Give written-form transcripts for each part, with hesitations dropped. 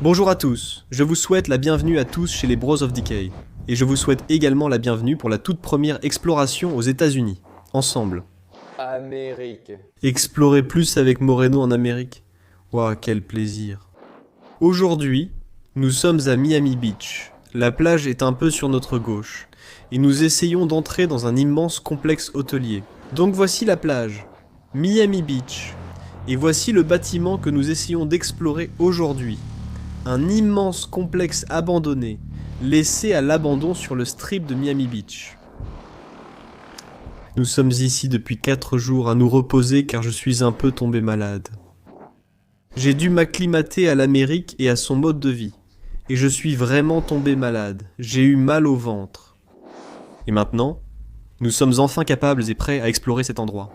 Bonjour à tous, je vous souhaite la bienvenue à tous chez les Bros of Decay. Et je vous souhaite également la bienvenue pour la toute première exploration aux États-Unis. Ensemble. Amérique. Explorer plus avec Moreno en Amérique. Waouh, quel plaisir. Aujourd'hui, nous sommes à Miami Beach. La plage est un peu sur notre gauche. Et nous essayons d'entrer dans un immense complexe hôtelier. Donc voici la plage. Miami Beach. Et voici le bâtiment que nous essayons d'explorer aujourd'hui. Un immense complexe abandonné, laissé à l'abandon sur le strip de Miami Beach. Nous sommes ici depuis 4 jours à nous reposer car je suis un peu tombé malade. J'ai dû m'acclimater à l'Amérique et à son mode de vie. Et je suis vraiment tombé malade. J'ai eu mal au ventre. Et maintenant, nous sommes enfin capables et prêts à explorer cet endroit.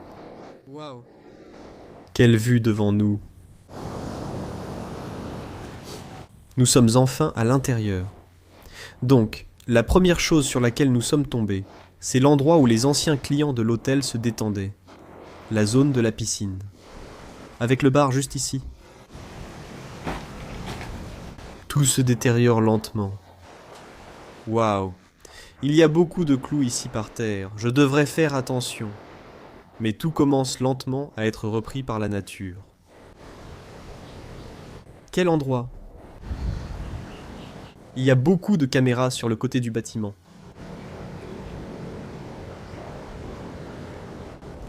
Waouh. Quelle vue devant nous. Nous sommes enfin à l'intérieur. Donc, la première chose sur laquelle nous sommes tombés, c'est l'endroit où les anciens clients de l'hôtel se détendaient. La zone de la piscine. Avec le bar juste ici. Tout se détériore lentement. Waouh. Il y a beaucoup de clous ici par terre. Je devrais faire attention. Mais tout commence lentement à être repris par la nature. Quel endroit ? Il y a beaucoup de caméras sur le côté du bâtiment.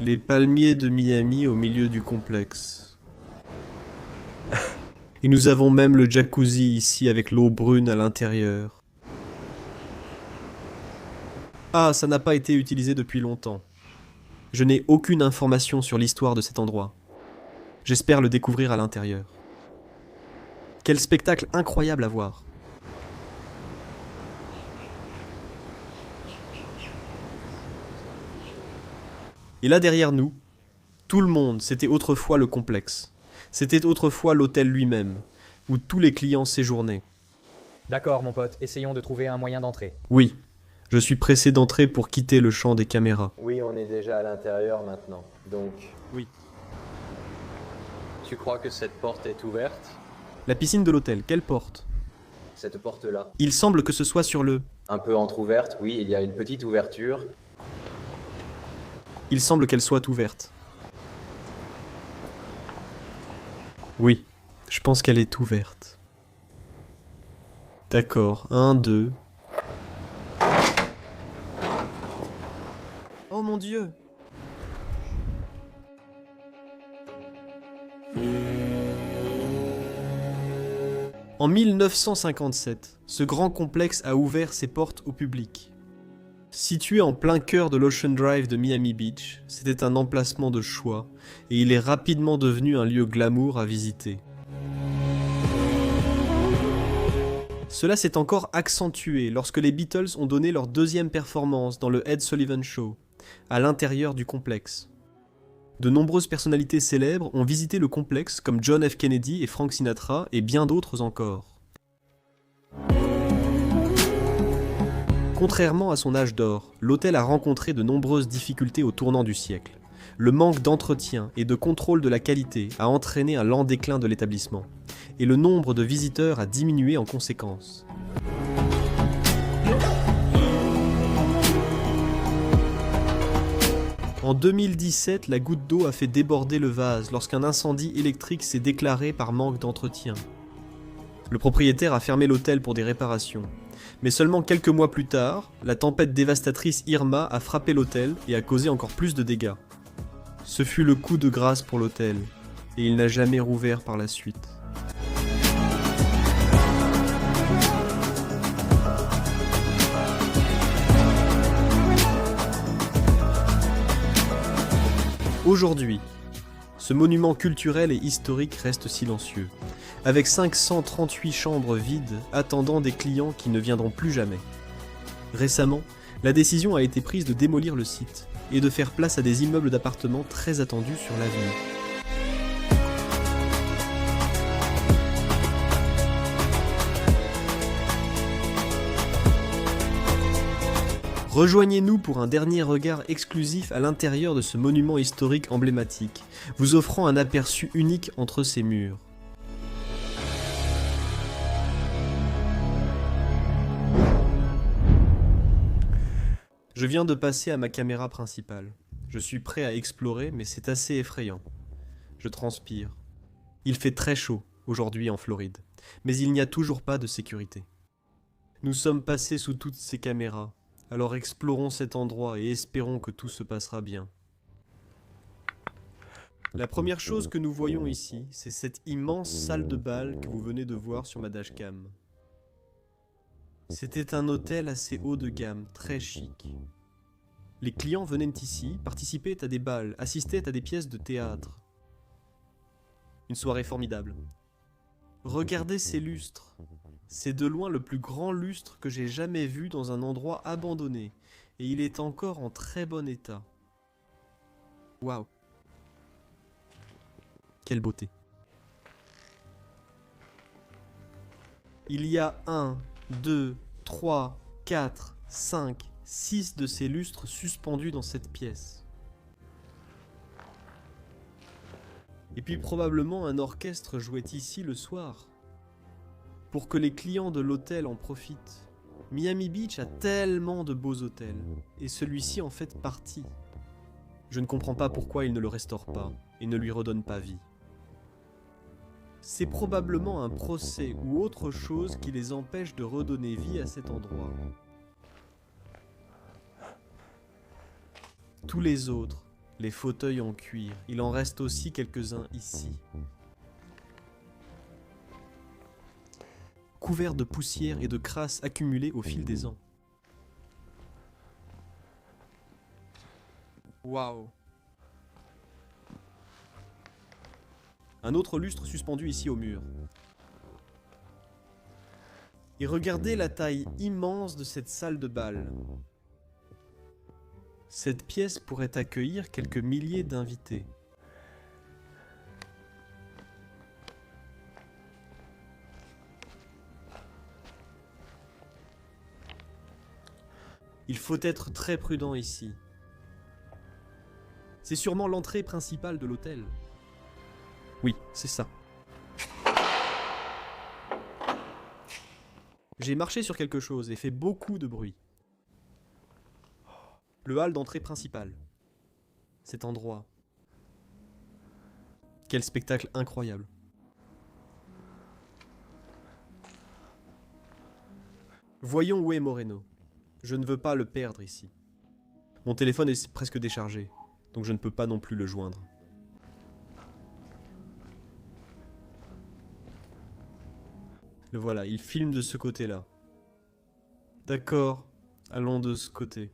Les palmiers de Miami au milieu du complexe. Et nous avons même le jacuzzi ici avec l'eau brune à l'intérieur. Ah, ça n'a pas été utilisé depuis longtemps. Je n'ai aucune information sur l'histoire de cet endroit. J'espère le découvrir à l'intérieur. Quel spectacle incroyable à voir. Et là derrière nous, tout le monde, c'était autrefois le complexe. C'était autrefois l'hôtel lui-même, où tous les clients séjournaient. D'accord, mon pote, essayons de trouver un moyen d'entrer. Oui, je suis pressé d'entrer pour quitter le champ des caméras. Oui, on est déjà à l'intérieur maintenant, donc... Oui. Tu crois que cette porte est ouverte? La piscine de l'hôtel, quelle porte? Cette porte-là. Il semble que ce soit sur le... Un peu entrouverte, oui, il y a une petite ouverture. Il semble qu'elle soit ouverte. Oui, je pense qu'elle est ouverte. D'accord, 1, 2... Oh mon Dieu! En 1957, ce grand complexe a ouvert ses portes au public. Situé en plein cœur de l'Ocean Drive de Miami Beach, c'était un emplacement de choix, et il est rapidement devenu un lieu glamour à visiter. Cela s'est encore accentué lorsque les Beatles ont donné leur deuxième performance dans le Ed Sullivan Show, à l'intérieur du complexe. De nombreuses personnalités célèbres ont visité le complexe comme John F. Kennedy et Frank Sinatra et bien d'autres encore. Contrairement à son âge d'or, l'hôtel a rencontré de nombreuses difficultés au tournant du siècle. Le manque d'entretien et de contrôle de la qualité a entraîné un lent déclin de l'établissement, et le nombre de visiteurs a diminué en conséquence. En 2017, la goutte d'eau a fait déborder le vase lorsqu'un incendie électrique s'est déclaré par manque d'entretien. Le propriétaire a fermé l'hôtel pour des réparations. Mais seulement quelques mois plus tard, la tempête dévastatrice Irma a frappé l'hôtel et a causé encore plus de dégâts. Ce fut le coup de grâce pour l'hôtel, et il n'a jamais rouvert par la suite. Aujourd'hui, ce monument culturel et historique reste silencieux, avec 538 chambres vides attendant des clients qui ne viendront plus jamais. Récemment, la décision a été prise de démolir le site et de faire place à des immeubles d'appartements très attendus sur l'avenue. Rejoignez-nous pour un dernier regard exclusif à l'intérieur de ce monument historique emblématique, vous offrant un aperçu unique entre ses murs. Je viens de passer à ma caméra principale. Je suis prêt à explorer, mais c'est assez effrayant. Je transpire. Il fait très chaud aujourd'hui en Floride, mais il n'y a toujours pas de sécurité. Nous sommes passés sous toutes ces caméras, alors explorons cet endroit et espérons que tout se passera bien. La première chose que nous voyons ici, c'est cette immense salle de bal que vous venez de voir sur ma dashcam. C'était un hôtel assez haut de gamme, très chic. Les clients venaient ici, participaient à des bals, assistaient à des pièces de théâtre. Une soirée formidable. Regardez ces lustres. C'est de loin le plus grand lustre que j'ai jamais vu dans un endroit abandonné, et il est encore en très bon état. Waouh! Quelle beauté! Il y a 1, 2, 3, 4, 5, 6 de ces lustres suspendus dans cette pièce. Et puis probablement un orchestre jouait ici le soir. Pour que les clients de l'hôtel en profitent. Miami Beach a tellement de beaux hôtels, et celui-ci en fait partie. Je ne comprends pas pourquoi ils ne le restaurent pas, et ne lui redonnent pas vie. C'est probablement un procès ou autre chose qui les empêche de redonner vie à cet endroit. Tous les autres, les fauteuils en cuir, il en reste aussi quelques-uns ici. Couverts de poussière et de crasse accumulées au fil des ans. Waouh! Un autre lustre suspendu ici au mur. Et regardez la taille immense de cette salle de bal. Cette pièce pourrait accueillir quelques milliers d'invités. Il faut être très prudent ici. C'est sûrement l'entrée principale de l'hôtel. Oui, c'est ça. J'ai marché sur quelque chose et fait beaucoup de bruit. Le hall d'entrée principale. Cet endroit. Quel spectacle incroyable. Voyons où est Moreno. Je ne veux pas le perdre ici. Mon téléphone est presque déchargé, donc je ne peux pas non plus le joindre. Le voilà, il filme de ce côté-là. D'accord, allons de ce côté.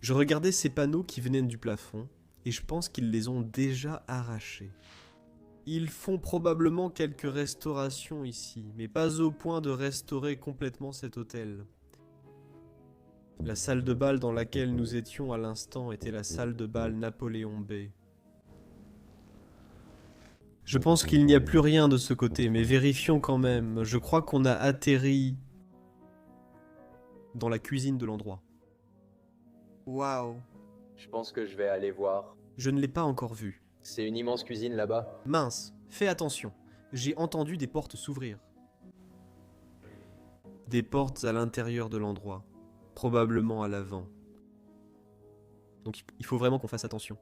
Je regardais ces panneaux qui venaient du plafond, et je pense qu'ils les ont déjà arrachés. Ils font probablement quelques restaurations ici, mais pas au point de restaurer complètement cet hôtel. La salle de bal dans laquelle nous étions à l'instant était la salle de bal Napoléon B. Je pense qu'il n'y a plus rien de ce côté, mais vérifions quand même. Je crois qu'on a atterri dans la cuisine de l'endroit. Waouh! Je pense que je vais aller voir. Je ne l'ai pas encore vu. C'est une immense cuisine là-bas. Mince, fais attention. J'ai entendu des portes s'ouvrir. Des portes à l'intérieur de l'endroit. Probablement à l'avant. Donc il faut vraiment qu'on fasse attention.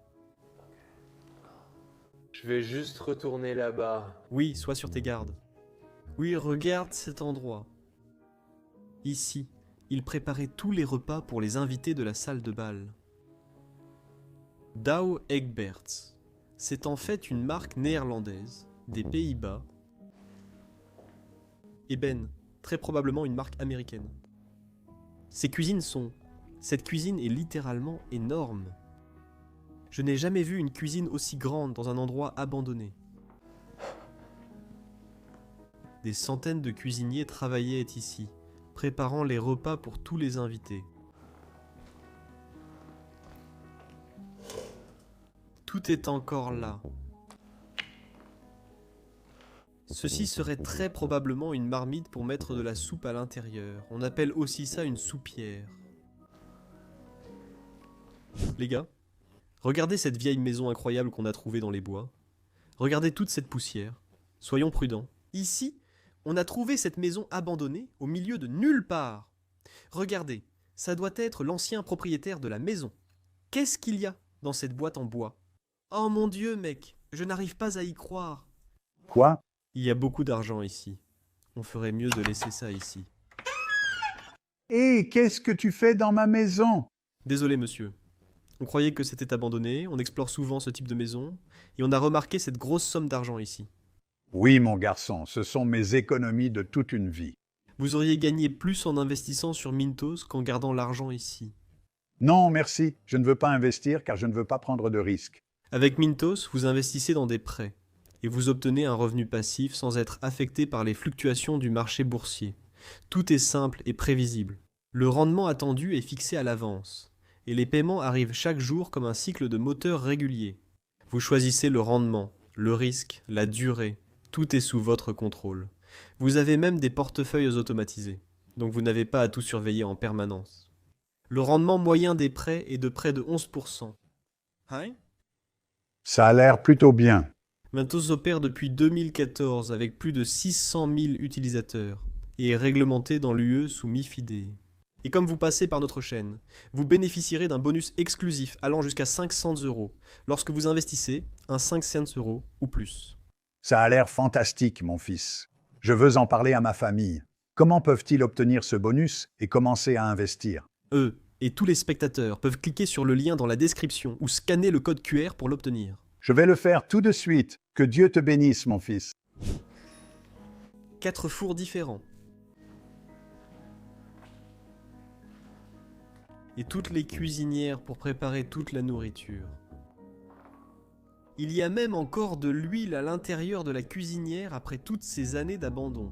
Je vais juste retourner là-bas. Oui, sois sur tes gardes. Oui, regarde cet endroit. Ici, il préparait tous les repas pour les invités de la salle de bal. Douwe Egberts. C'est en fait une marque néerlandaise, des Pays-Bas. Et Ben, très probablement une marque américaine. Cette cuisine est littéralement énorme. Je n'ai jamais vu une cuisine aussi grande dans un endroit abandonné. Des centaines de cuisiniers travaillaient ici, préparant les repas pour tous les invités. Tout est encore là. Ceci serait très probablement une marmite pour mettre de la soupe à l'intérieur. On appelle aussi ça une soupière. Les gars, regardez cette vieille maison incroyable qu'on a trouvée dans les bois. Regardez toute cette poussière. Soyons prudents. Ici, on a trouvé cette maison abandonnée au milieu de nulle part. Regardez, Ça doit être l'ancien propriétaire de la maison. Qu'est-ce qu'il y a dans cette boîte en bois? Oh mon Dieu, mec, je n'arrive pas à y croire. Quoi? Il y a beaucoup d'argent ici. On ferait mieux de laisser ça ici. Hé, qu'est-ce que tu fais dans ma maison? Désolé, monsieur. On croyait que c'était abandonné, on explore souvent ce type de maison, et on a remarqué cette grosse somme d'argent ici. Oui, mon garçon, ce sont mes économies de toute une vie. Vous auriez gagné plus en investissant sur Mintos qu'en gardant l'argent ici. Non, merci, je ne veux pas investir car je ne veux pas prendre de risques. Avec Mintos, vous investissez dans des prêts, et vous obtenez un revenu passif sans être affecté par les fluctuations du marché boursier. Tout est simple et prévisible. Le rendement attendu est fixé à l'avance, et les paiements arrivent chaque jour comme un cycle de moteur régulier. Vous choisissez le rendement, le risque, la durée, tout est sous votre contrôle. Vous avez même des portefeuilles automatisés, donc vous n'avez pas à tout surveiller en permanence. Le rendement moyen des prêts est de près de 11%. Hein? Ça a l'air plutôt bien. Mintos opère depuis 2014 avec plus de 600 000 utilisateurs et est réglementé dans l'UE sous MiFID. Et comme vous passez par notre chaîne, vous bénéficierez d'un bonus exclusif allant jusqu'à 500 € lorsque vous investissez un 5 cents € ou plus. Ça a l'air fantastique, mon fils. Je veux en parler à ma famille. Comment peuvent-ils obtenir ce bonus et commencer à investir? Eux et tous les spectateurs peuvent cliquer sur le lien dans la description ou scanner le code QR pour l'obtenir. Je vais le faire tout de suite. Que Dieu te bénisse, mon fils. 4 fours différents. Et toutes les cuisinières pour préparer toute la nourriture. Il y a même encore de l'huile à l'intérieur de la cuisinière après toutes ces années d'abandon.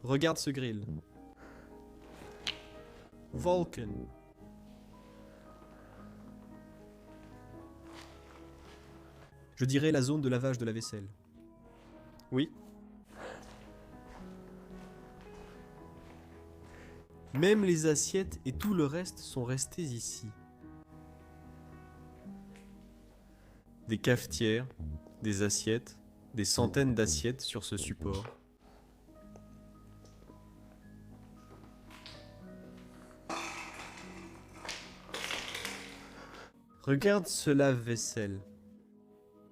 Regarde ce grill. Vulcan. Je dirais la zone de lavage de la vaisselle. Oui. Même les assiettes et tout le reste sont restés ici. Des cafetières, des assiettes, des centaines d'assiettes sur ce support. Regarde ce lave-vaisselle.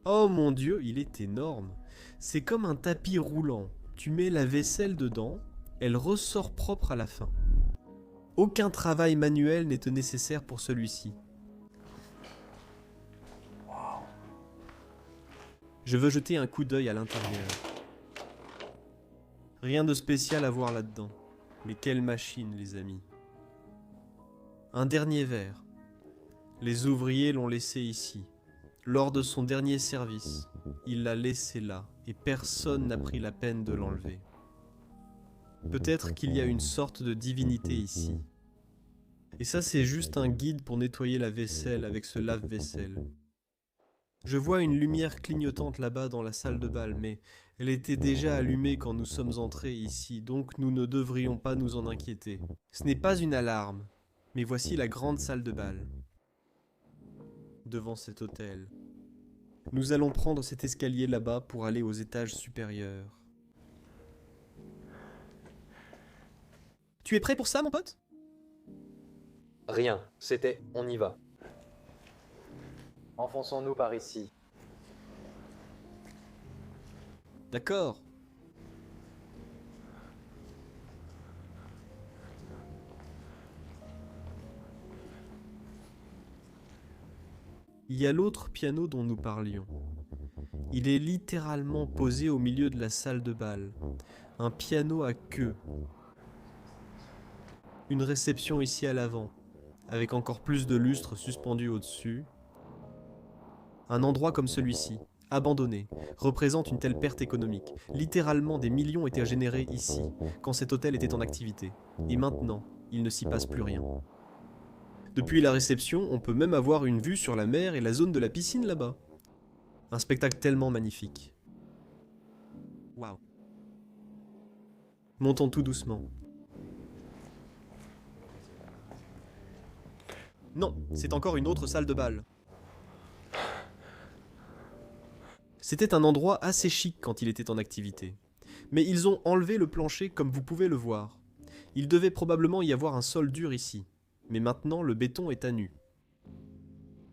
Oh mon Dieu, il est énorme. C'est comme un tapis roulant. Tu mets la vaisselle dedans, elle ressort propre à la fin. Aucun travail manuel n'était nécessaire pour celui-ci. Je veux jeter un coup d'œil à l'intérieur. Rien de spécial à voir là-dedans. Mais quelle machine, les amis. Un dernier verre. Les ouvriers l'ont laissé ici. Lors de son dernier service, il l'a laissé là, et personne n'a pris la peine de l'enlever. Peut-être qu'il y a une sorte de divinité ici. Et ça, c'est juste un guide pour nettoyer la vaisselle avec ce lave-vaisselle. Je vois une lumière clignotante là-bas dans la salle de bal, mais elle était déjà allumée quand nous sommes entrés ici, donc nous ne devrions pas nous en inquiéter. Ce n'est pas une alarme, mais voici la grande salle de bal. Devant cet hôtel. Nous allons prendre cet escalier là-bas pour aller aux étages supérieurs. Tu es prêt pour ça, mon pote? Rien, c'était on y va. Enfonçons-nous par ici. D'accord. Il y a l'autre piano dont nous parlions. Il est littéralement posé au milieu de la salle de bal. Un piano à queue. Une réception ici à l'avant, avec encore plus de lustres suspendus au-dessus. Un endroit comme celui-ci, abandonné, représente une telle perte économique. Littéralement, des millions étaient générés ici, quand cet hôtel était en activité. Et maintenant, il ne s'y passe plus rien. Depuis la réception, on peut même avoir une vue sur la mer et la zone de la piscine là-bas. Un spectacle tellement magnifique. Waouh. Montons tout doucement. Non, c'est encore une autre salle de bal. C'était un endroit assez chic quand il était en activité. Mais ils ont enlevé le plancher comme vous pouvez le voir. Il devait probablement y avoir un sol dur ici, mais maintenant le béton est à nu.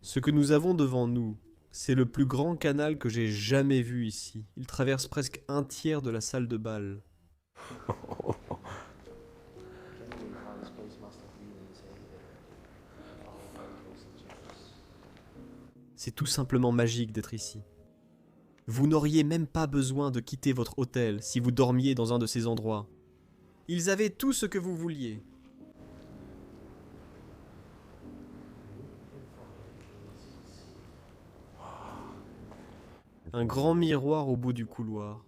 Ce que nous avons devant nous, c'est le plus grand canal que j'ai jamais vu ici. Il traverse presque un tiers de la salle de bal. C'est tout simplement magique d'être ici. Vous n'auriez même pas besoin de quitter votre hôtel si vous dormiez dans un de ces endroits. Ils avaient tout ce que vous vouliez. Un grand miroir au bout du couloir.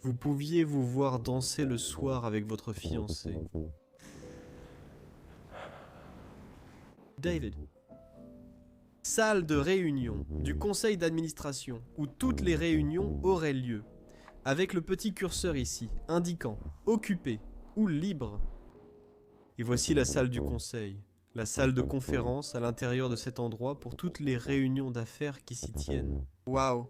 Vous pouviez vous voir danser le soir avec votre fiancé. David. Salle de réunion du conseil d'administration où toutes les réunions auraient lieu. Avec le petit curseur ici, indiquant occupé ou libre. Et voici la salle du conseil. La salle de conférence à l'intérieur de cet endroit pour toutes les réunions d'affaires qui s'y tiennent. Waouh!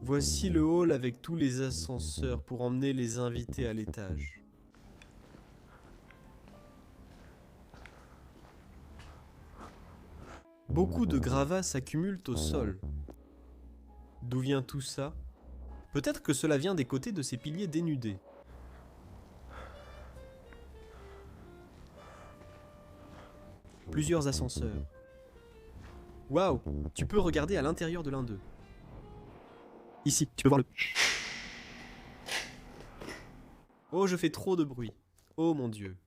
Voici le hall avec tous les ascenseurs pour emmener les invités à l'étage. Beaucoup de gravats s'accumulent au sol. D'où vient tout ça? Peut-être que cela vient des côtés de ces piliers dénudés. Plusieurs ascenseurs. Waouh! Tu peux regarder à l'intérieur de l'un d'eux. Ici, tu peux voir le... Oh, je fais trop de bruit. Oh mon Dieu.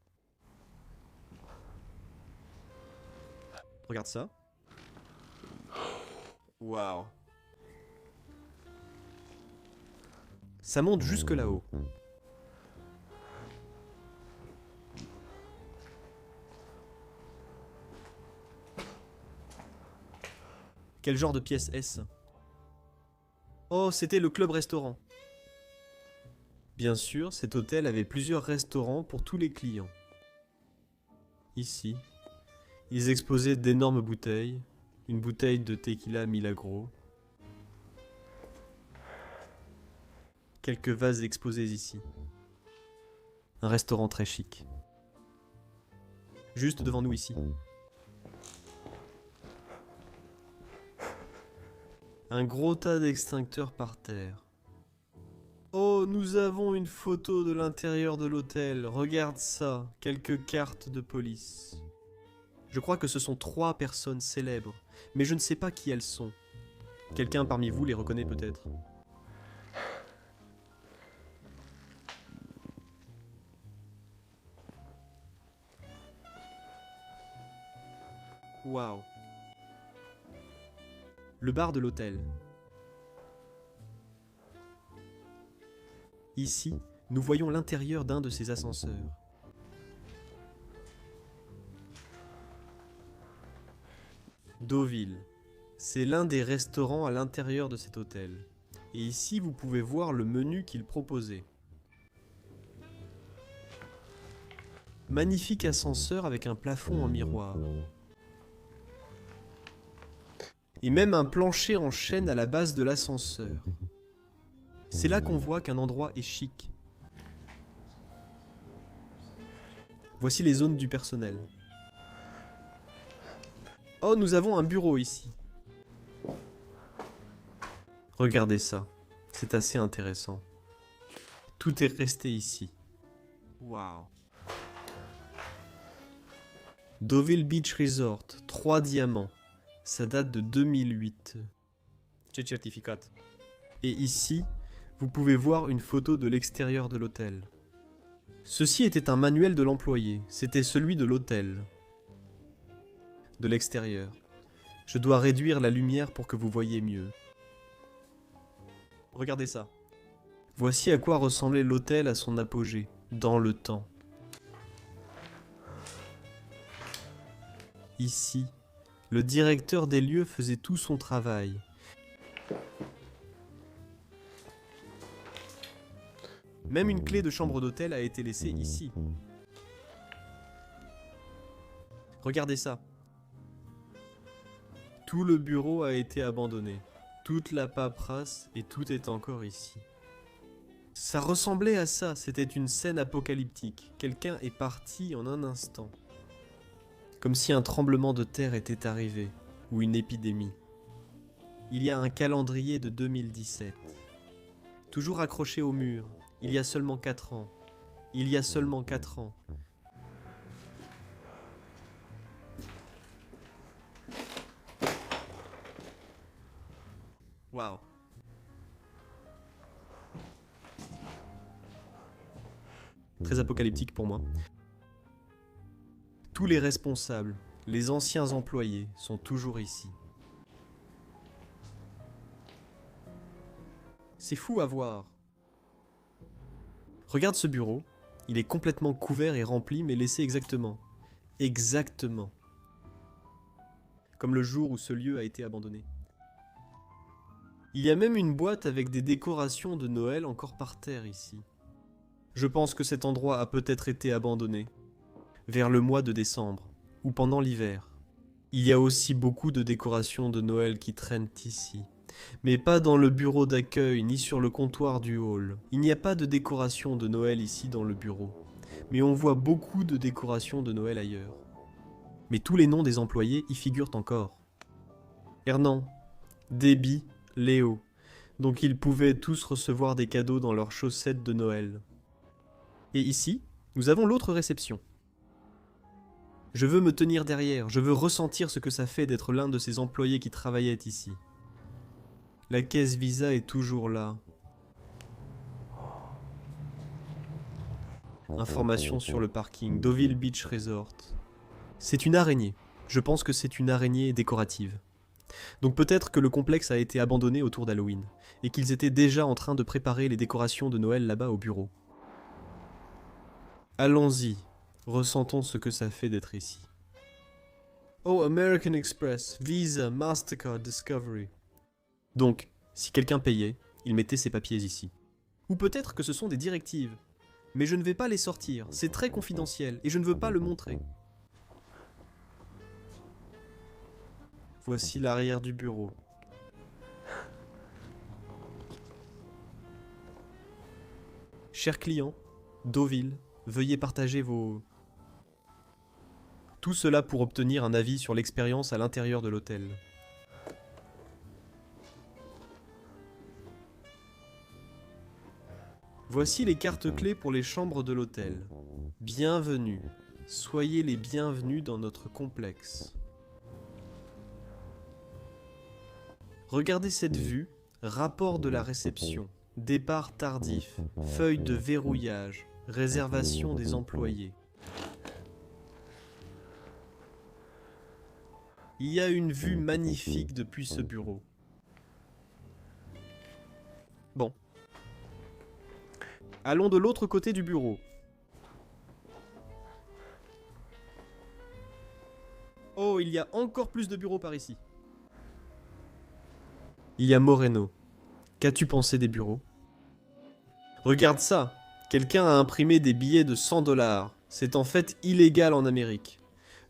Regarde ça. Waouh. Ça monte jusque là-haut. Quel genre de pièce est-ce? Oh, c'était le club-restaurant. Bien sûr, cet hôtel avait plusieurs restaurants pour tous les clients. Ici, ils exposaient d'énormes bouteilles, une bouteille de tequila Milagro, quelques vases exposés ici. Un restaurant très chic. Juste devant nous ici. Un gros tas d'extincteurs par terre. Oh, nous avons une photo de l'intérieur de l'hôtel. Regarde ça, quelques cartes de police. Je crois que ce sont 3 personnes célèbres, mais je ne sais pas qui elles sont. Quelqu'un parmi vous les reconnaît peut-être. Waouh. Le bar de l'hôtel. Ici, nous voyons l'intérieur d'un de ces ascenseurs. Deauville. C'est l'un des restaurants à l'intérieur de cet hôtel. Et ici, vous pouvez voir le menu qu'il proposait. Magnifique ascenseur avec un plafond en miroir. Et même un plancher en chêne à la base de l'ascenseur. C'est là qu'on voit qu'un endroit est chic. Voici les zones du personnel. Oh, nous avons un bureau ici. Regardez ça, c'est assez intéressant. Tout est resté ici. Waouh. Deauville Beach Resort, 3 diamants. Ça date de 2008. J'ai certificat. Et ici, vous pouvez voir une photo de l'extérieur de l'hôtel. Ceci était un manuel de l'employé. C'était celui de l'hôtel. De l'extérieur. Je dois réduire la lumière pour que vous voyez mieux. Regardez ça. Voici à quoi ressemblait l'hôtel à son apogée, dans le temps. Ici, le directeur des lieux faisait tout son travail. Même une clé de chambre d'hôtel a été laissée ici. Regardez ça. Tout le bureau a été abandonné. Toute la paperasse et tout est encore ici. Ça ressemblait à ça, c'était une scène apocalyptique. Quelqu'un est parti en un instant. Comme si un tremblement de terre était arrivé, ou une épidémie. Il y a un calendrier de 2017. Toujours accroché au mur, il y a seulement 4 ans. Il y a seulement 4 ans. Waouh. Très apocalyptique pour moi. Tous les responsables, les anciens employés sont toujours ici. C'est fou à voir. Regarde ce bureau, il est complètement couvert et rempli mais laissé exactement. Exactement. Comme le jour où ce lieu a été abandonné. Il y a même une boîte avec des décorations de Noël encore par terre ici. Je pense que cet endroit a peut-être été abandonné, vers le mois de décembre, ou pendant l'hiver. Il y a aussi beaucoup de décorations de Noël qui traînent ici, mais pas dans le bureau d'accueil ni sur le comptoir du hall. Il n'y a pas de décoration de Noël ici dans le bureau, mais on voit beaucoup de décorations de Noël ailleurs. Mais tous les noms des employés y figurent encore. Hernan, Debbie, Léo, donc ils pouvaient tous recevoir des cadeaux dans leurs chaussettes de Noël. Et ici, nous avons l'autre réception. Je veux me tenir derrière, je veux ressentir ce que ça fait d'être l'un de ces employés qui travaillaient ici. La caisse Visa est toujours là. Information sur le parking, Deauville Beach Resort. C'est une araignée. Je pense que c'est une araignée décorative. Donc peut-être que le complexe a été abandonné autour d'Halloween, et qu'ils étaient déjà en train de préparer les décorations de Noël là-bas au bureau. Allons-y, ressentons ce que ça fait d'être ici. Oh, American Express, Visa, Mastercard, Discovery. Donc, si quelqu'un payait, il mettait ses papiers ici. Ou peut-être que ce sont des directives. Mais je ne vais pas les sortir, c'est très confidentiel, et je ne veux pas le montrer. Voici l'arrière du bureau. Chers clients, Deauville, veuillez partager vos... Tout cela pour obtenir un avis sur l'expérience à l'intérieur de l'hôtel. Voici les cartes clés pour les chambres de l'hôtel. Bienvenue. Soyez les bienvenus dans notre complexe. Regardez cette vue, rapport de la réception, départ tardif, feuille de verrouillage, réservation des employés. Il y a une vue magnifique depuis ce bureau. Bon. Allons de l'autre côté du bureau. Oh, il y a encore plus de bureaux par ici. Il y a Moreno. Qu'as-tu pensé des bureaux? Regarde ça. Quelqu'un a imprimé des billets de 100 $. C'est en fait illégal en Amérique.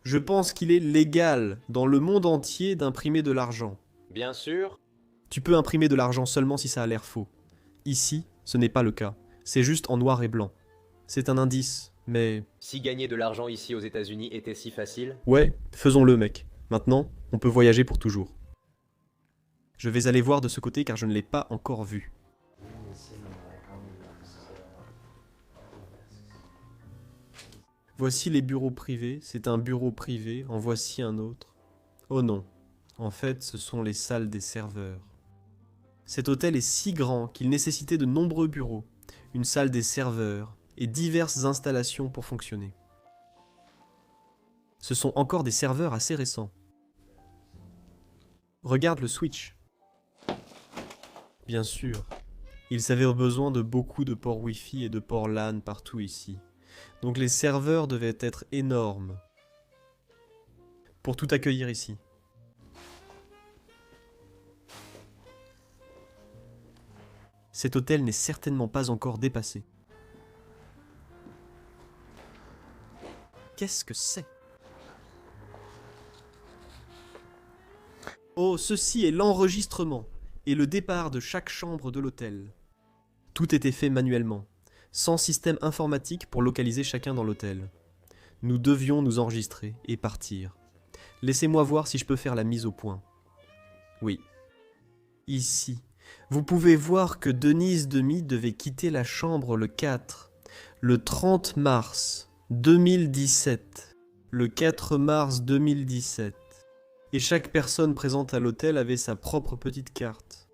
Je pense qu'il est légal dans le monde entier d'imprimer de l'argent. Bien sûr. Tu peux imprimer de l'argent seulement si ça a l'air faux. Ici, ce n'est pas le cas. C'est juste en noir et blanc. C'est un indice, mais... Si gagner de l'argent ici aux États-Unis était si facile. Ouais, faisons-le mec. Maintenant, on peut voyager pour toujours. Je vais aller voir de ce côté car je ne l'ai pas encore vu. Voici les bureaux privés, c'est un bureau privé, en voici un autre. Oh non, en fait ce sont les salles des serveurs. Cet hôtel est si grand qu'il nécessitait de nombreux bureaux, une salle des serveurs et diverses installations pour fonctionner. Ce sont encore des serveurs assez récents. Regarde le switch. Bien sûr, ils avaient besoin de beaucoup de ports Wi-Fi et de ports LAN partout ici. Donc les serveurs devaient être énormes pour tout accueillir ici. Cet hôtel n'est certainement pas encore dépassé. Qu'est-ce que c'est? Oh, ceci est l'enregistrement et le départ de chaque chambre de l'hôtel. Tout était fait manuellement, sans système informatique pour localiser chacun dans l'hôtel. Nous devions nous enregistrer et partir. Laissez-moi voir si je peux faire la mise au point. Oui. Ici, vous pouvez voir que Denise Demy devait quitter la chambre le 4, le 30 mars 2017, le 4 mars 2017. Et chaque personne présente à l'hôtel avait sa propre petite carte.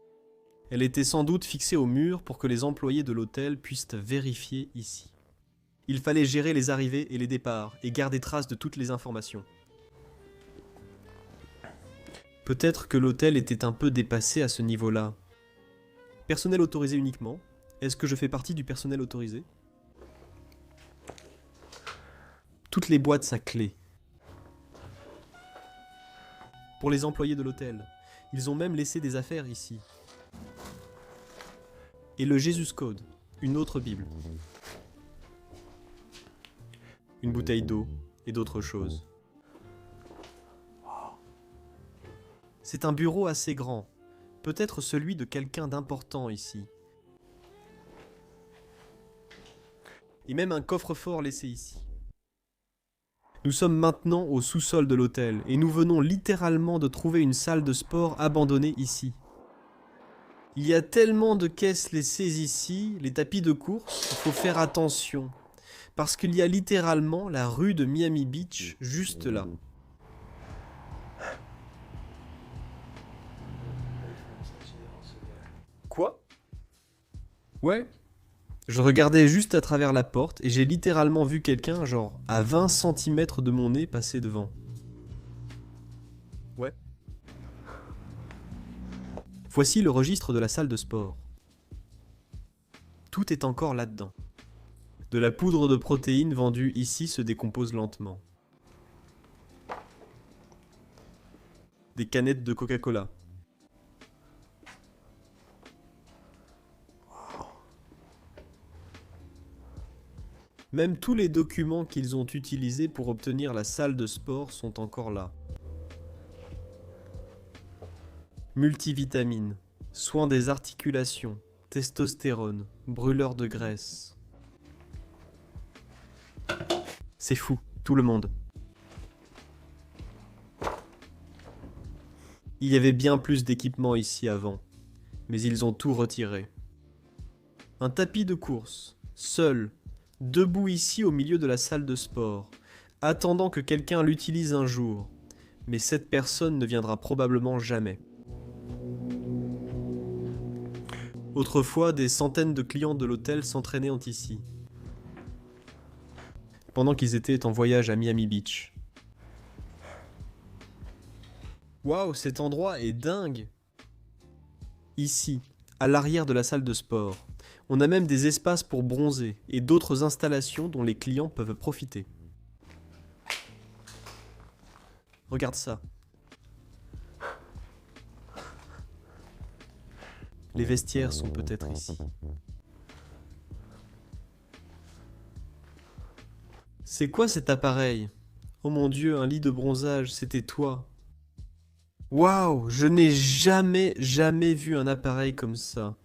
Elle était sans doute fixée au mur pour que les employés de l'hôtel puissent vérifier ici. Il fallait gérer les arrivées et les départs et garder trace de toutes les informations. Peut-être que l'hôtel était un peu dépassé à ce niveau-là. Personnel autorisé uniquement. Est-ce que je fais partie du personnel autorisé? Toutes les boîtes à clé. Pour les employés de l'hôtel. Ils ont même laissé des affaires ici. Et le Jesus Code, une autre Bible. Une bouteille d'eau et d'autres choses. C'est un bureau assez grand, peut-être celui de quelqu'un d'important ici. Et même un coffre-fort laissé ici. Nous sommes maintenant au sous-sol de l'hôtel et nous venons littéralement de trouver une salle de sport abandonnée ici. Il y a tellement de caisses laissées ici, les tapis de course, il faut faire attention. Parce qu'il y a littéralement la rue de Miami Beach juste là. Quoi? Ouais. Je regardais juste à travers la porte et j'ai littéralement vu quelqu'un, genre, à 20 cm de mon nez passer devant. Ouais. Voici le registre de la salle de sport. Tout est encore là-dedans. De la poudre de protéines vendue ici se décompose lentement. Des canettes de Coca-Cola. Même tous les documents qu'ils ont utilisés pour obtenir la salle de sport sont encore là. Multivitamines, soins des articulations, testostérone, brûleur de graisse. C'est fou, tout le monde. Il y avait bien plus d'équipements ici avant, mais ils ont tout retiré. Un tapis de course, seul, debout ici au milieu de la salle de sport, attendant que quelqu'un l'utilise un jour, mais cette personne ne viendra probablement jamais. Autrefois, des centaines de clients de l'hôtel s'entraînaient ici, pendant qu'ils étaient en voyage à Miami Beach. Waouh, cet endroit est dingue! Ici, à l'arrière de la salle de sport, on a même des espaces pour bronzer et d'autres installations dont les clients peuvent profiter. Regarde ça. Les vestiaires sont peut-être ici. C'est quoi cet appareil? Oh mon Dieu, un lit de bronzage, c'était toi. Waouh, je n'ai jamais vu un appareil comme ça.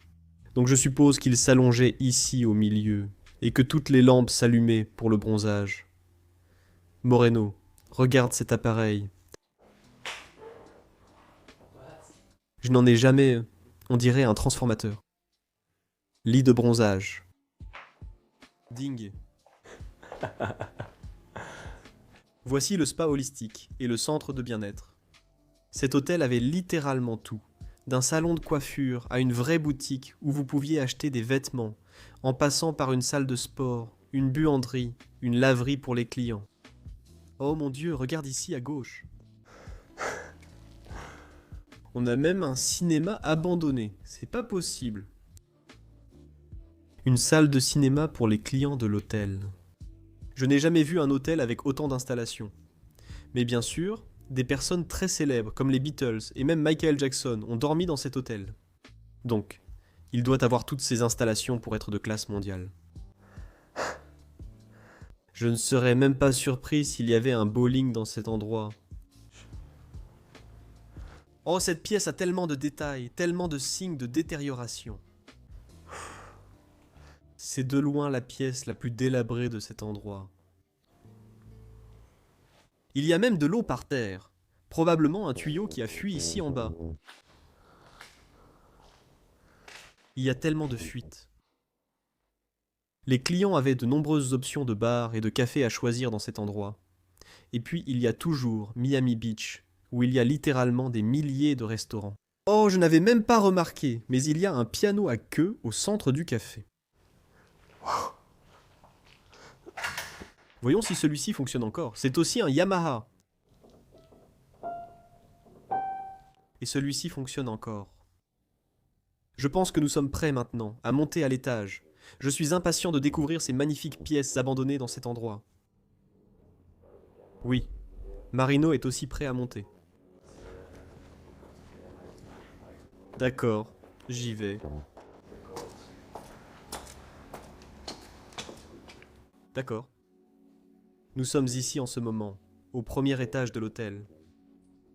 Donc je suppose qu'il s'allongeait ici au milieu, et que toutes les lampes s'allumaient pour le bronzage. Moreno, regarde cet appareil. Je n'en ai jamais, on dirait un transformateur. Lit de bronzage. Ding. Voici le spa holistique et le centre de bien-être. Cet hôtel avait littéralement tout. D'un salon de coiffure à une vraie boutique où vous pouviez acheter des vêtements, en passant par une salle de sport, une buanderie, une laverie pour les clients. Oh mon Dieu, regarde ici à gauche. On a même un cinéma abandonné, c'est pas possible. Une salle de cinéma pour les clients de l'hôtel. Je n'ai jamais vu un hôtel avec autant d'installations. Mais bien sûr, des personnes très célèbres comme les Beatles et même Michael Jackson ont dormi dans cet hôtel. Donc, il doit avoir toutes ces installations pour être de classe mondiale. Je ne serais même pas surpris s'il y avait un bowling dans cet endroit. Oh, cette pièce a tellement de détails, tellement de signes de détérioration. C'est de loin la pièce la plus délabrée de cet endroit. Il y a même de l'eau par terre, probablement un tuyau qui a fui ici en bas. Il y a tellement de fuites. Les clients avaient de nombreuses options de bars et de cafés à choisir dans cet endroit. Et puis il y a toujours Miami Beach, où il y a littéralement des milliers de restaurants. Oh, je n'avais même pas remarqué, mais il y a un piano à queue au centre du café. Voyons si celui-ci fonctionne encore. C'est aussi un Yamaha. Et celui-ci fonctionne encore. Je pense que nous sommes prêts maintenant à monter à l'étage. Je suis impatient de découvrir ces magnifiques pièces abandonnées dans cet endroit. Oui, Marino est aussi prêt à monter. D'accord, j'y vais. D'accord. Nous sommes ici en ce moment, au premier étage de l'hôtel.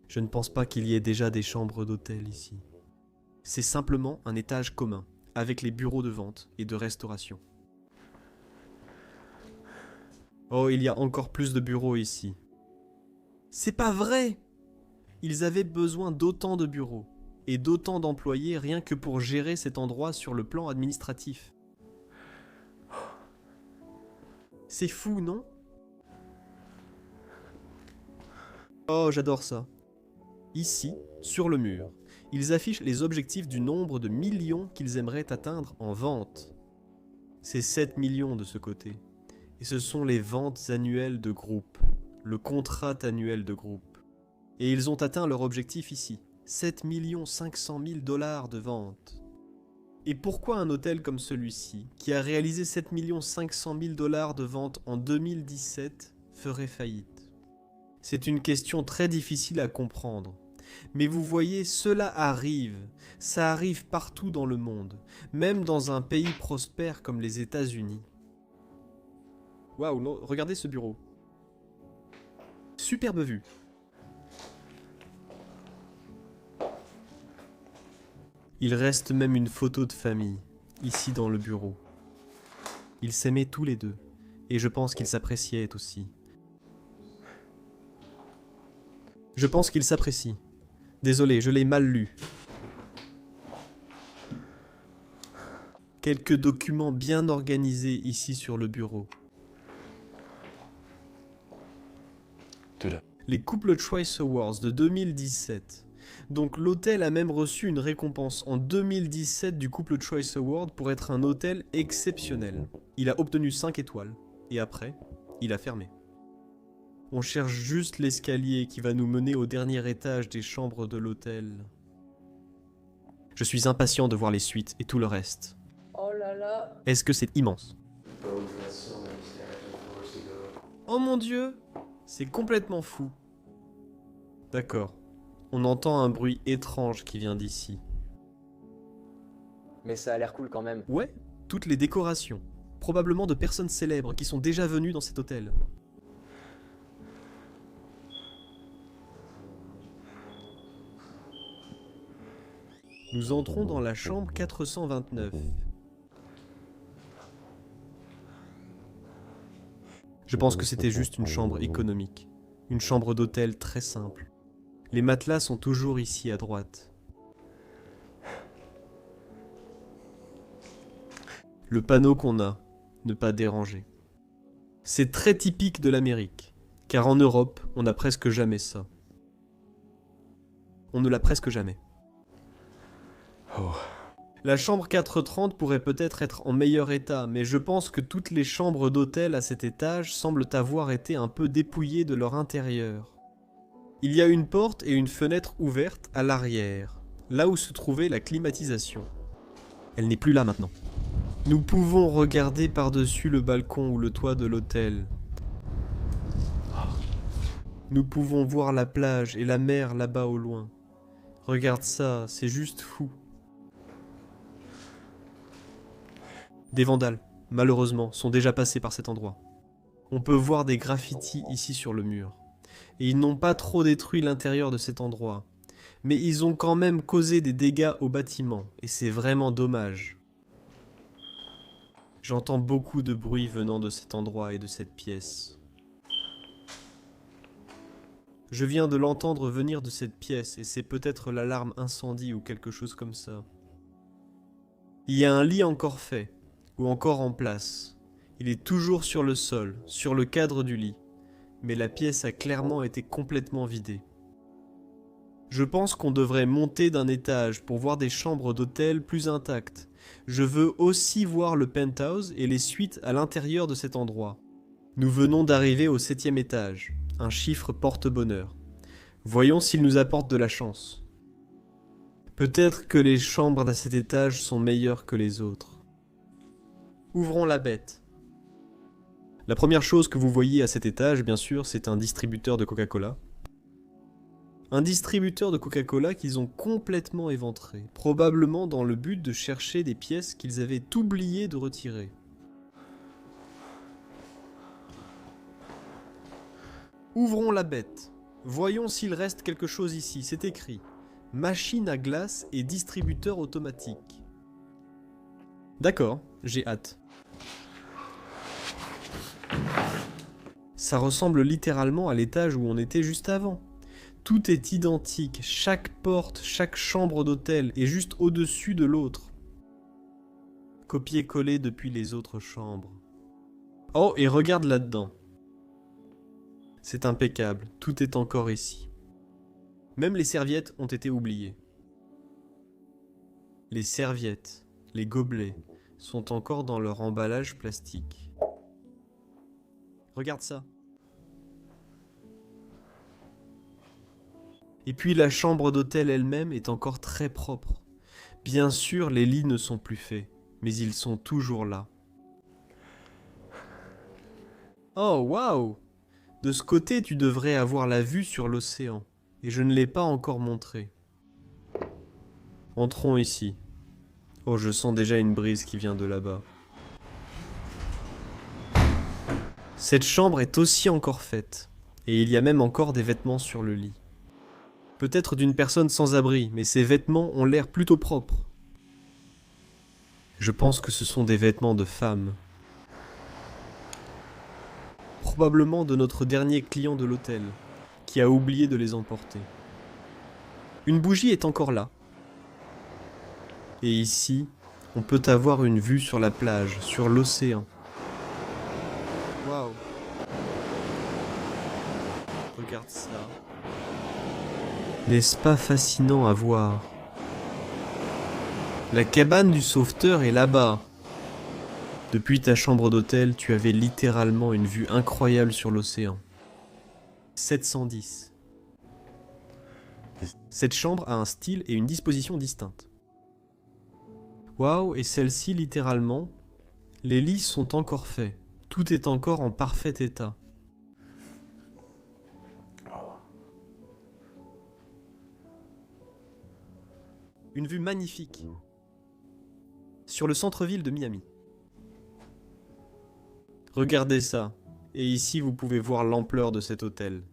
Je ne pense pas qu'il y ait déjà des chambres d'hôtel ici. C'est simplement un étage commun, avec les bureaux de vente et de restauration. Oh, il y a encore plus de bureaux ici. C'est pas vrai! Ils avaient besoin d'autant de bureaux et d'autant d'employés rien que pour gérer cet endroit sur le plan administratif. C'est fou, non? Oh, j'adore ça. Ici, sur le mur, ils affichent les objectifs du nombre de millions qu'ils aimeraient atteindre en vente. C'est 7 millions de ce côté. Et ce sont les ventes annuelles de groupe, le contrat annuel de groupe. Et ils ont atteint leur objectif ici, 7 500 000 $ de vente. Et pourquoi un hôtel comme celui-ci, qui a réalisé 7 500 000 $ de vente en 2017, ferait faillite? C'est une question très difficile à comprendre. Mais vous voyez, cela arrive. Ça arrive partout dans le monde, même dans un pays prospère comme les États-Unis. Waouh, regardez ce bureau. Superbe vue. Il reste même une photo de famille, ici dans le bureau. Ils s'aimaient tous les deux, et je pense qu'ils s'appréciaient aussi. Je pense qu'ils s'apprécient. Désolé, je l'ai mal lu. Quelques documents bien organisés ici sur le bureau. Les Couple Choice Awards de 2017. Donc l'hôtel a même reçu une récompense en 2017 du Couple Choice Award pour être un hôtel exceptionnel. Il a obtenu 5 étoiles. Et après, il a fermé. On cherche juste l'escalier qui va nous mener au dernier étage des chambres de l'hôtel. Je suis impatient de voir les suites et tout le reste. Oh là là. Est-ce que c'est immense? Oh mon Dieu! C'est complètement fou. D'accord. On entend un bruit étrange qui vient d'ici. Mais ça a l'air cool quand même. Ouais, toutes les décorations. Probablement de personnes célèbres qui sont déjà venues dans cet hôtel. Nous entrons dans la chambre 429. Je pense que c'était juste une chambre économique. Une chambre d'hôtel très simple. Les matelas sont toujours ici à droite. Le panneau qu'on a, ne pas déranger. C'est très typique de l'Amérique, car en Europe, on n'a presque jamais ça. On ne l'a presque jamais. Oh. La chambre 430 pourrait peut-être être en meilleur état, mais je pense que toutes les chambres d'hôtel à cet étage semblent avoir été un peu dépouillées de leur intérieur. Il y a une porte et une fenêtre ouvertes à l'arrière, là où se trouvait la climatisation. Elle n'est plus là maintenant. Nous pouvons regarder par-dessus le balcon ou le toit de l'hôtel. Nous pouvons voir la plage et la mer là-bas au loin. Regarde ça, c'est juste fou. Des vandales, malheureusement, sont déjà passés par cet endroit. On peut voir des graffitis ici sur le mur. Et ils n'ont pas trop détruit l'intérieur de cet endroit. mais ils ont quand même causé des dégâts au bâtiment, et c'est vraiment dommage. J'entends beaucoup de bruit venant de cet endroit et de cette pièce. Je viens de l'entendre venir de cette pièce, et c'est peut-être l'alarme incendie ou quelque chose comme ça. Il y a un lit encore fait, ou encore en place. Il est toujours sur le sol, sur le cadre du lit, mais la pièce a clairement été complètement vidée. Je pense qu'on devrait monter d'un étage pour voir des chambres d'hôtel plus intactes. Je veux aussi voir le penthouse et les suites à l'intérieur de cet endroit. Nous venons d'arriver au 7e étage. Un chiffre porte bonheur. Voyons s'il nous apporte de la chance. Peut-être que les chambres à cet étage sont meilleures que les autres. Ouvrons la bête. La première chose que vous voyez à cet étage, bien sûr, c'est un distributeur de Coca-Cola. Un distributeur de Coca-Cola qu'ils ont complètement éventré, probablement dans le but de chercher des pièces qu'ils avaient oublié de retirer. Ouvrons la bête. Voyons s'il reste quelque chose ici, c'est écrit. Machine à glace et distributeur automatique. D'accord, j'ai hâte. Ça ressemble littéralement à l'étage où on était juste avant. Tout est identique, chaque porte, chaque chambre d'hôtel est juste au-dessus de l'autre. Copier-coller depuis les autres chambres. Oh, et regarde là-dedans. C'est impeccable, tout est encore ici. Même les serviettes ont été oubliées. Les serviettes, les gobelets, sont encore dans leur emballage plastique. Regarde ça. Et puis la chambre d'hôtel elle-même est encore très propre. Bien sûr, les lits ne sont plus faits, mais ils sont toujours là. Oh, waouh! De ce côté, tu devrais avoir la vue sur l'océan, et je ne l'ai pas encore montré. Entrons ici. Oh, je sens déjà une brise qui vient de là-bas. Cette chambre est aussi encore faite, et il y a même encore des vêtements sur le lit. Peut-être d'une personne sans abri, mais ces vêtements ont l'air plutôt propres. Je pense que ce sont des vêtements de femme. Probablement de notre dernier client de l'hôtel, qui a oublié de les emporter. Une bougie est encore là. Et ici, on peut avoir une vue sur la plage, sur l'océan. Waouh! Regarde ça. N'est-ce pas fascinant à voir? La cabane du sauveteur est là-bas. Depuis ta chambre d'hôtel, tu avais littéralement une vue incroyable sur l'océan. 710. Cette chambre a un style et une disposition distinctes. Waouh, et celle-ci littéralement, les lits sont encore faits. Tout est encore en parfait état. Une vue magnifique sur le centre-ville de Miami. Regardez ça, et ici vous pouvez voir l'ampleur de cet hôtel.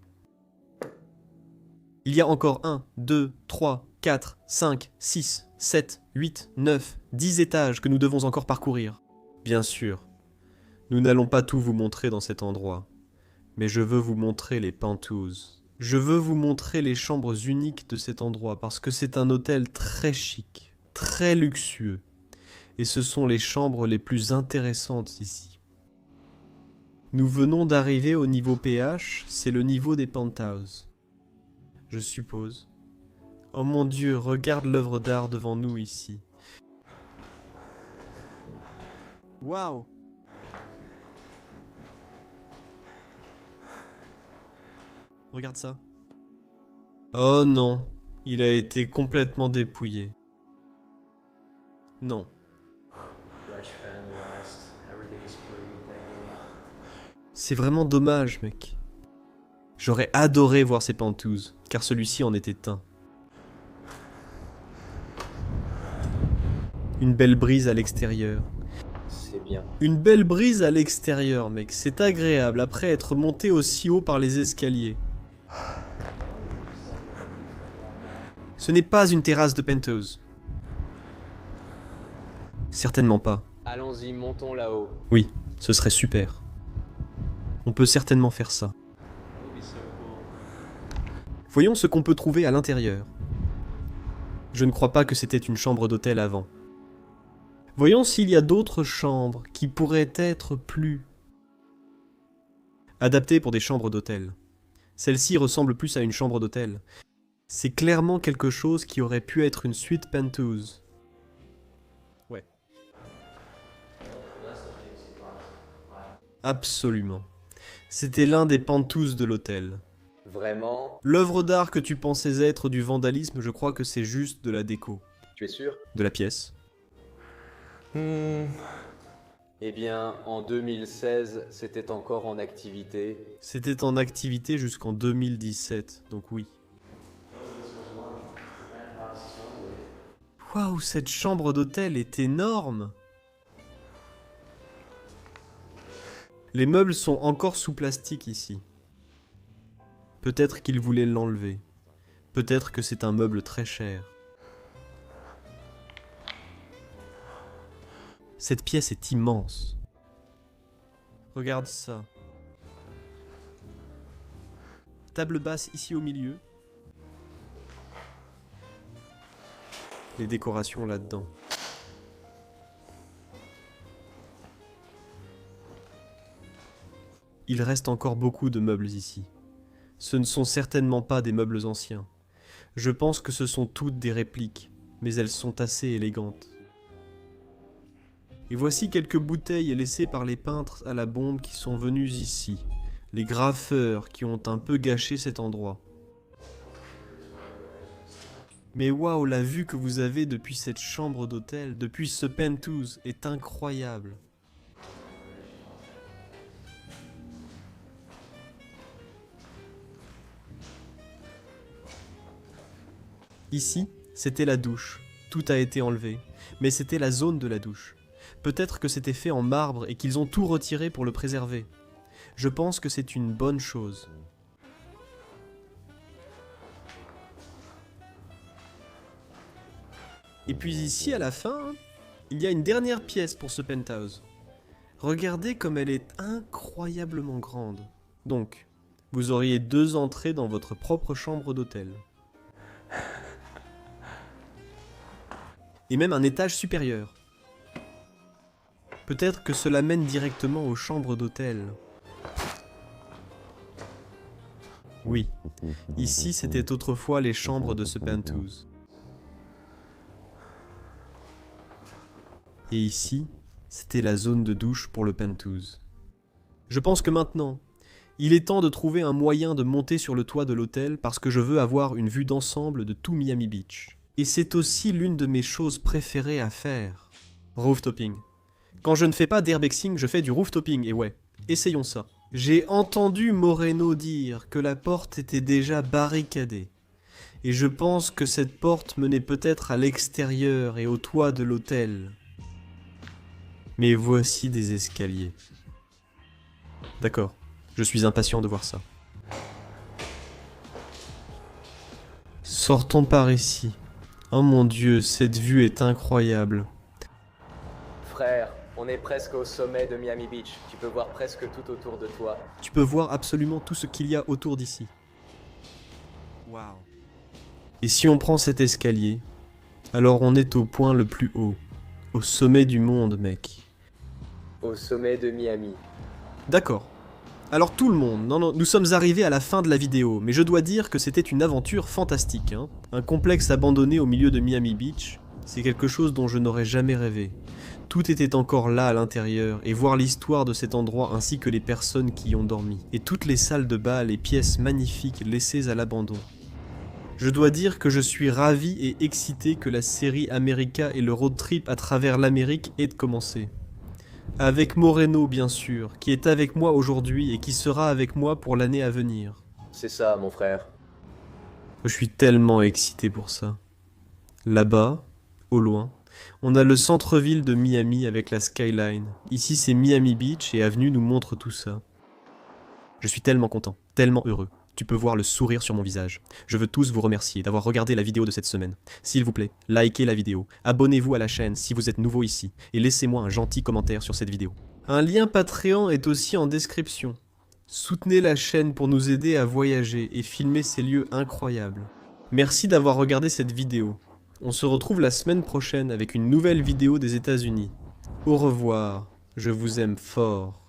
Il y a encore 1, 2, 3, 4, 5, 6, 7, 8, 9, 10 étages que nous devons encore parcourir. Bien sûr, nous n'allons pas tout vous montrer dans cet endroit, mais je veux vous montrer les penthouses. Je veux vous montrer les chambres uniques de cet endroit parce que c'est un hôtel très chic, très luxueux. Et ce sont les chambres les plus intéressantes ici. Nous venons d'arriver au niveau PH, c'est le niveau des penthouses. Je suppose. Oh mon Dieu, regarde l'œuvre d'art devant nous ici. Waouh! Regarde ça. Oh non, il a été complètement dépouillé. Non. C'est vraiment dommage, mec. J'aurais adoré voir ces penthouses, car celui-ci en était un. Une belle brise à l'extérieur. C'est bien. Une belle brise à l'extérieur, mec. C'est agréable après être monté aussi haut par les escaliers. Ce n'est pas une terrasse de penthouse. Certainement pas. Allons-y, montons là-haut. Oui, ce serait super. On peut certainement faire ça. Voyons ce qu'on peut trouver à l'intérieur. Je ne crois pas que c'était une chambre d'hôtel avant. Voyons s'il y a d'autres chambres qui pourraient être plus adaptées pour des chambres d'hôtel. Celle-ci ressemble plus à une chambre d'hôtel. C'est clairement quelque chose qui aurait pu être une suite penthouse. Ouais. Absolument. C'était l'un des penthouses de l'hôtel. Vraiment? L'œuvre d'art que tu pensais être du vandalisme, je crois que c'est juste de la déco. Tu es sûr? De la pièce. Eh bien, en 2016, c'était encore en activité. C'était en activité jusqu'en 2017, donc oui. Waouh, cette chambre d'hôtel est énorme! Les meubles sont encore sous plastique ici. Peut-être qu'ils voulaient l'enlever. Peut-être que c'est un meuble très cher. Cette pièce est immense. Regarde ça. Table basse ici au milieu. Les décorations là-dedans. Il reste encore beaucoup de meubles ici. Ce ne sont certainement pas des meubles anciens. Je pense que ce sont toutes des répliques, mais elles sont assez élégantes. Et voici quelques bouteilles laissées par les peintres à la bombe qui sont venus ici. Les graffeurs qui ont un peu gâché cet endroit. Mais waouh, la vue que vous avez depuis cette chambre d'hôtel, depuis ce penthouse, est incroyable. Ici, c'était la douche. Tout a été enlevé. Mais c'était la zone de la douche. Peut-être que c'était fait en marbre et qu'ils ont tout retiré pour le préserver. Je pense que c'est une bonne chose. Et puis ici, à la fin, il y a une dernière pièce pour ce penthouse. Regardez comme elle est incroyablement grande. Donc, vous auriez 2 entrées dans votre propre chambre d'hôtel. Et même un étage supérieur. Peut-être que cela mène directement aux chambres d'hôtel. Oui, ici c'était autrefois les chambres de ce penthouse. Et ici, c'était la zone de douche pour le penthouse. Je pense que maintenant, il est temps de trouver un moyen de monter sur le toit de l'hôtel parce que je veux avoir une vue d'ensemble de tout Miami Beach. Et c'est aussi l'une de mes choses préférées à faire. Rooftoping. Quand je ne fais pas d'airbexing, je fais du rooftoping, et ouais, essayons ça. J'ai entendu Moreno dire que la porte était déjà barricadée. Et je pense que cette porte menait peut-être à l'extérieur et au toit de l'hôtel. Mais voici des escaliers. D'accord, je suis impatient de voir ça. Sortons par ici. Oh mon Dieu, cette vue est incroyable. Frère, on est presque au sommet de Miami Beach. Tu peux voir presque tout autour de toi. Tu peux voir absolument tout ce qu'il y a autour d'ici. Waouh. Et si on prend cet escalier, alors on est au point le plus haut. Au sommet du monde, mec. Au sommet de Miami. D'accord. Alors tout le monde, non, nous sommes arrivés à la fin de la vidéo, mais je dois dire que c'était une aventure fantastique, hein. Un complexe abandonné au milieu de Miami Beach, c'est quelque chose dont je n'aurais jamais rêvé. Tout était encore là à l'intérieur, et voir l'histoire de cet endroit ainsi que les personnes qui y ont dormi, et toutes les salles de bal et pièces magnifiques laissées à l'abandon. Je dois dire que je suis ravi et excité que la série America et le road trip à travers l'Amérique ait commencé. Avec Moreno, bien sûr, qui est avec moi aujourd'hui et qui sera avec moi pour l'année à venir. C'est ça, mon frère. Je suis tellement excité pour ça. Là-bas, au loin, on a le centre-ville de Miami avec la skyline. Ici, c'est Miami Beach et Avenue nous montre tout ça. Je suis tellement content, tellement heureux. Tu peux voir le sourire sur mon visage. Je veux tous vous remercier d'avoir regardé la vidéo de cette semaine. S'il vous plaît, likez la vidéo, abonnez-vous à la chaîne si vous êtes nouveau ici, et laissez-moi un gentil commentaire sur cette vidéo. Un lien Patreon est aussi en description. Soutenez la chaîne pour nous aider à voyager et filmer ces lieux incroyables. Merci d'avoir regardé cette vidéo. On se retrouve la semaine prochaine avec une nouvelle vidéo des États-Unis. Au revoir, je vous aime fort.